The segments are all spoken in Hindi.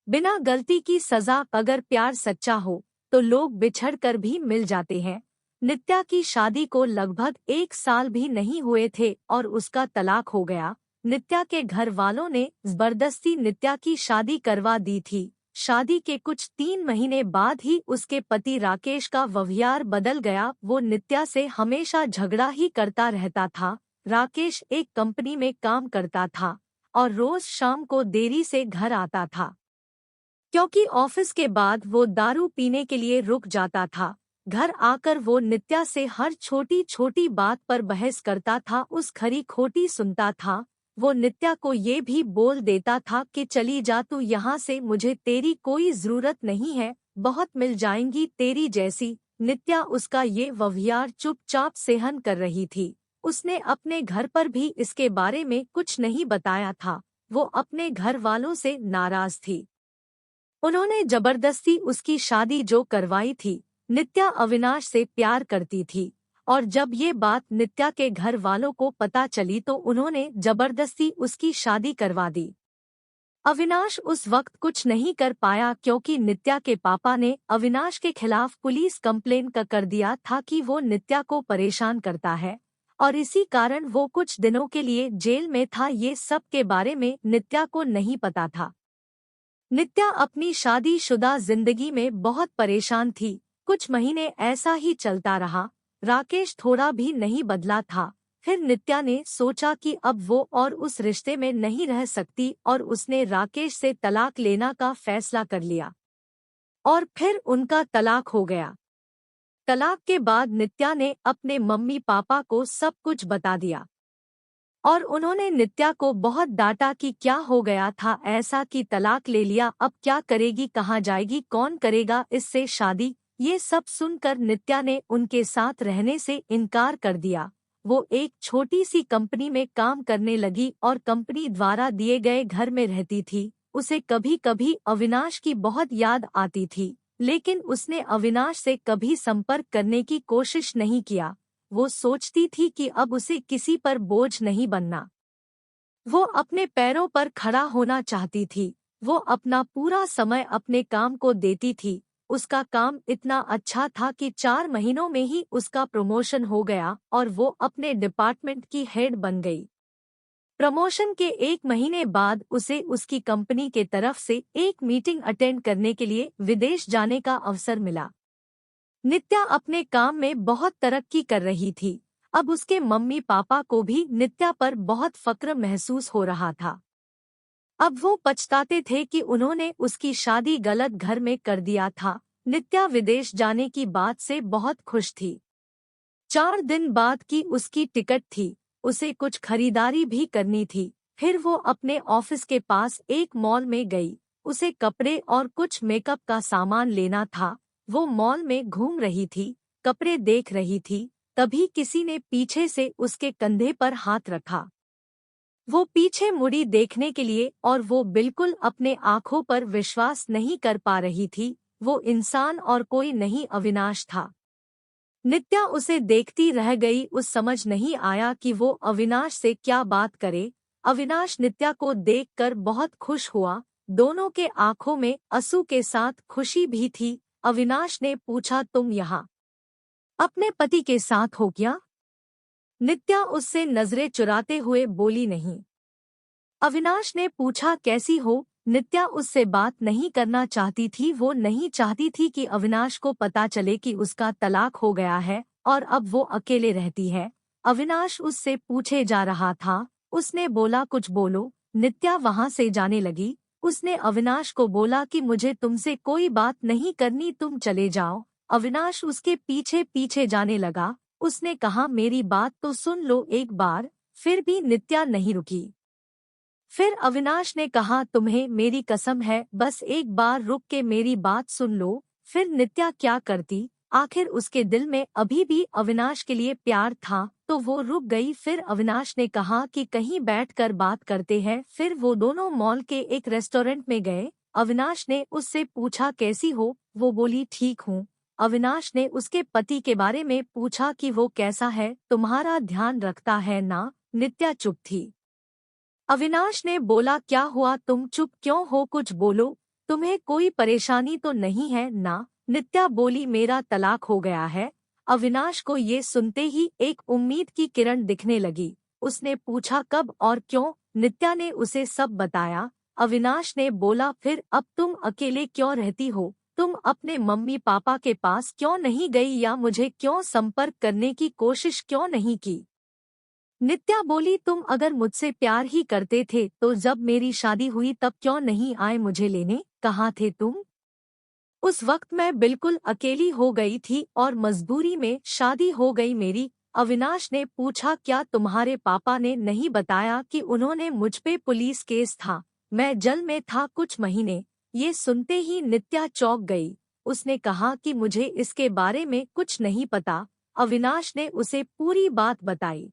बिना गलती की सजा। अगर प्यार सच्चा हो तो लोग बिछड़ कर भी मिल जाते हैं। नित्या की शादी को लगभग 1 साल भी नहीं हुए थे और उसका तलाक हो गया। नित्या के घर वालों ने जबरदस्ती नित्या की शादी करवा दी थी। शादी के कुछ 3 महीने बाद ही उसके पति राकेश का व्यवहार बदल गया। वो नित्या से हमेशा झगड़ा ही करता रहता था। राकेश एक कंपनी में काम करता था और रोज शाम को देरी से घर आता था, क्योंकि ऑफिस के बाद वो दारू पीने के लिए रुक जाता था। घर आकर वो नित्या से हर छोटी छोटी बात पर बहस करता था, उस खरी खोटी सुनता था। वो नित्या को ये भी बोल देता था कि चली जा तू यहाँ से, मुझे तेरी कोई जरूरत नहीं है, बहुत मिल जाएंगी तेरी जैसी। नित्या उसका ये व्यवहार चुपचाप सहन कर रही थी। उसने अपने घर पर भी इसके बारे में कुछ नहीं बताया था। वो अपने घर वालों से नाराज थी। उन्होंने जबरदस्ती उसकी शादी जो करवाई थी। नित्या अविनाश से प्यार करती थी और जब ये बात नित्या के घर वालों को पता चली तो उन्होंने जबरदस्ती उसकी शादी करवा दी। अविनाश उस वक्त कुछ नहीं कर पाया, क्योंकि नित्या के पापा ने अविनाश के खिलाफ पुलिस कंप्लेन कर दिया था कि वो नित्या को परेशान करता है और इसी कारण वो कुछ दिनों के लिए जेल में था। ये सब के बारे में नित्या को नहीं पता था। नित्या अपनी शादीशुदा जिंदगी में बहुत परेशान थी। कुछ महीने ऐसा ही चलता रहा। राकेश थोड़ा भी नहीं बदला था। फिर नित्या ने सोचा कि अब वो और उस रिश्ते में नहीं रह सकती और उसने राकेश से तलाक लेना का फैसला कर लिया और फिर उनका तलाक हो गया। तलाक के बाद नित्या ने अपने मम्मी पापा को सब कुछ बता दिया और उन्होंने नित्या को बहुत डांटा कि क्या हो गया था ऐसा कि तलाक ले लिया, अब क्या करेगी, कहाँ जाएगी, कौन करेगा इससे शादी। ये सब सुनकर नित्या ने उनके साथ रहने से इनकार कर दिया। वो एक छोटी सी कंपनी में काम करने लगी और कंपनी द्वारा दिए गए घर में रहती थी। उसे कभी कभी अविनाश की बहुत याद आती थी, लेकिन उसने अविनाश से कभी संपर्क करने की कोशिश नहीं किया। वो सोचती थी कि अब उसे किसी पर बोझ नहीं बनना। वो अपने पैरों पर खड़ा होना चाहती थी। वो अपना पूरा समय अपने काम को देती थी। उसका काम इतना अच्छा था कि 4 महीनों में ही उसका प्रमोशन हो गया और वो अपने डिपार्टमेंट की हेड बन गई। प्रमोशन के 1 महीने बाद उसे उसकी कंपनी के तरफ से एक मीटिंग अटेंड करने के लिए विदेश जाने का अवसर मिला। नित्या अपने काम में बहुत तरक्की कर रही थी। अब उसके मम्मी पापा को भी नित्या पर बहुत फक्र महसूस हो रहा था। अब वो पछताते थे कि उन्होंने उसकी शादी गलत घर में कर दिया था। नित्या विदेश जाने की बात से बहुत खुश थी। 4 दिन बाद की उसकी टिकट थी। उसे कुछ खरीदारी भी करनी थी। फिर वो अपने ऑफिस के पास एक मॉल में गई। उसे कपड़े और कुछ मेकअप का सामान लेना था। वो मॉल में घूम रही थी, कपड़े देख रही थी, तभी किसी ने पीछे से उसके कंधे पर हाथ रखा। वो पीछे मुड़ी देखने के लिए और वो बिल्कुल अपने आँखों पर विश्वास नहीं कर पा रही थी। वो इंसान और कोई नहीं अविनाश था। नित्या उसे देखती रह गई। उस समझ नहीं आया कि वो अविनाश से क्या बात करे। अविनाश नित्या को देखकर बहुत खुश हुआ। दोनों के आँखों में आंसू के साथ खुशी भी थी। अविनाश ने पूछा, तुम यहाँ अपने पति के साथ हो क्या? नित्या उससे नजरें चुराते हुए बोली, नहीं। अविनाश ने पूछा, कैसी हो? नित्या उससे बात नहीं करना चाहती थी। वो नहीं चाहती थी कि अविनाश को पता चले कि उसका तलाक हो गया है और अब वो अकेले रहती है। अविनाश उससे पूछे जा रहा था। उसने बोला, कुछ बोलो। नित्या वहां से जाने लगी। उसने अविनाश को बोला कि मुझे तुमसे कोई बात नहीं करनी, तुम चले जाओ। अविनाश उसके पीछे पीछे जाने लगा। उसने कहा, मेरी बात तो सुन लो एक बार। फिर भी नित्या नहीं रुकी। फिर अविनाश ने कहा, तुम्हें मेरी कसम है, बस एक बार रुक के मेरी बात सुन लो। फिर नित्या क्या करती, आखिर उसके दिल में अभी भी अविनाश के लिए प्यार था, तो वो रुक गई। फिर अविनाश ने कहा कि कहीं बैठकर बात करते हैं। फिर वो दोनों मॉल के एक रेस्टोरेंट में गए। अविनाश ने उससे पूछा, कैसी हो? वो बोली, ठीक हूँ। अविनाश ने उसके पति के बारे में पूछा कि वो कैसा है, तुम्हारा ध्यान रखता है ना? नित्या चुप थी। अविनाश ने बोला, क्या हुआ, तुम चुप क्यों हो, कुछ बोलो। तुम्हें कोई परेशानी तो नहीं है ना? नित्या बोली, मेरा तलाक हो गया है। अविनाश को ये सुनते ही एक उम्मीद की किरण दिखने लगी। उसने पूछा, कब और क्यों? नित्या ने उसे सब बताया। अविनाश ने बोला, फिर अब तुम अकेले क्यों रहती हो? तुम अपने मम्मी पापा के पास क्यों नहीं गई या मुझे क्यों संपर्क करने की कोशिश क्यों नहीं की? नित्या बोली, तुम अगर मुझसे प्यार ही करते थे तो जब मेरी शादी हुई तब क्यों नहीं आए मुझे लेने? कहाँ थे तुम? उस वक्त मैं बिल्कुल अकेली हो गई थी और मजबूरी में शादी हो गई मेरी। अविनाश ने पूछा, क्या तुम्हारे पापा ने नहीं बताया कि उन्होंने मुझ पे पुलिस केस था? मैं जेल में था कुछ महीने। ये सुनते ही नित्या चौंक गई। उसने कहा कि मुझे इसके बारे में कुछ नहीं पता। अविनाश ने उसे पूरी बात बताई।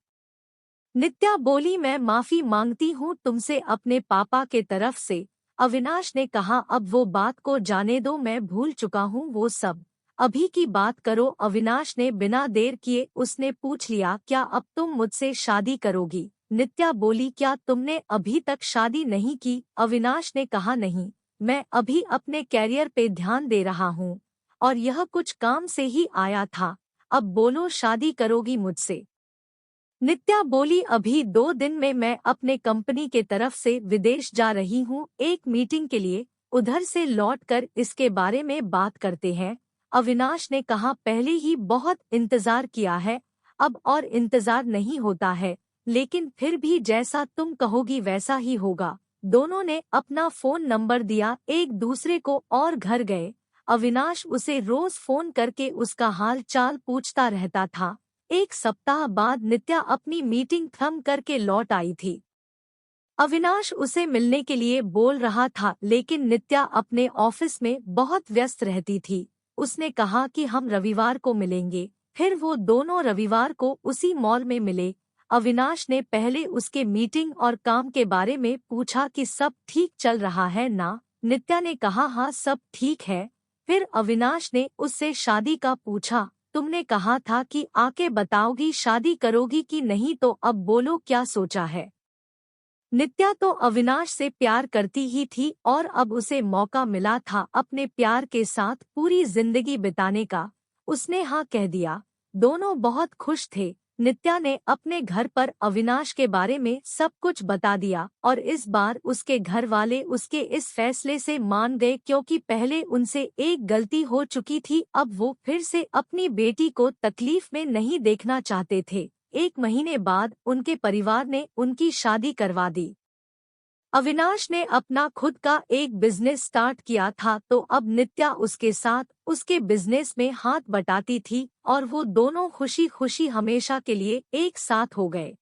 नित्या बोली, मैं माफी मांगती हूँ तुमसे अपने पापा के तरफ से। अविनाश ने कहा, अब वो बात को जाने दो, मैं भूल चुका हूँ वो सब। अभी की बात करो। अविनाश ने बिना देर किए उसने पूछ लिया, क्या अब तुम मुझसे शादी करोगी? नित्या बोली, क्या तुमने अभी तक शादी नहीं की? अविनाश ने कहा, नहीं, मैं अभी अपने कैरियर पे ध्यान दे रहा हूँ और यह कुछ काम से ही आया था। अब बोलो, शादी करोगी मुझसे? नित्या बोली, अभी 2 दिन में मैं अपने कंपनी के तरफ से विदेश जा रही हूँ एक मीटिंग के लिए। उधर से लौटकर इसके बारे में बात करते हैं। अविनाश ने कहा, पहले ही बहुत इंतजार किया है, अब और इंतजार नहीं होता है, लेकिन फिर भी जैसा तुम कहोगी वैसा ही होगा। दोनों ने अपना फोन नंबर दिया एक दूसरे को और घर गए। अविनाश उसे रोज फोन करके उसका हाल चाल पूछता रहता था। 1 सप्ताह बाद नित्या अपनी मीटिंग खत्म करके लौट आई थी। अविनाश उसे मिलने के लिए बोल रहा था, लेकिन नित्या अपने ऑफिस में बहुत व्यस्त रहती थी। उसने कहा कि हम रविवार को मिलेंगे। फिर वो दोनों रविवार को उसी मॉल में मिले। अविनाश ने पहले उसके मीटिंग और काम के बारे में पूछा कि सब ठीक चल रहा है ना? नित्या ने कहा, हाँ सब ठीक है। फिर अविनाश ने उससे शादी का पूछा। तुमने कहा था कि आके बताओगी शादी करोगी कि नहीं, तो अब बोलो क्या सोचा है? नित्या तो अविनाश से प्यार करती ही थी और अब उसे मौका मिला था अपने प्यार के साथ पूरी जिंदगी बिताने का। उसने हाँ कह दिया। दोनों बहुत खुश थे। नित्या ने अपने घर पर अविनाश के बारे में सब कुछ बता दिया और इस बार उसके घर वाले उसके इस फैसले से मान गए, क्योंकि पहले उनसे एक गलती हो चुकी थी। अब वो फिर से अपनी बेटी को तकलीफ में नहीं देखना चाहते थे। 1 महीने बाद उनके परिवार ने उनकी शादी करवा दी। अविनाश ने अपना खुद का एक बिजनेस स्टार्ट किया था, तो अब नित्या उसके साथ उसके बिजनेस में हाथ बटाती थी और वो दोनों खुशी खुशी हमेशा के लिए एक साथ हो गए।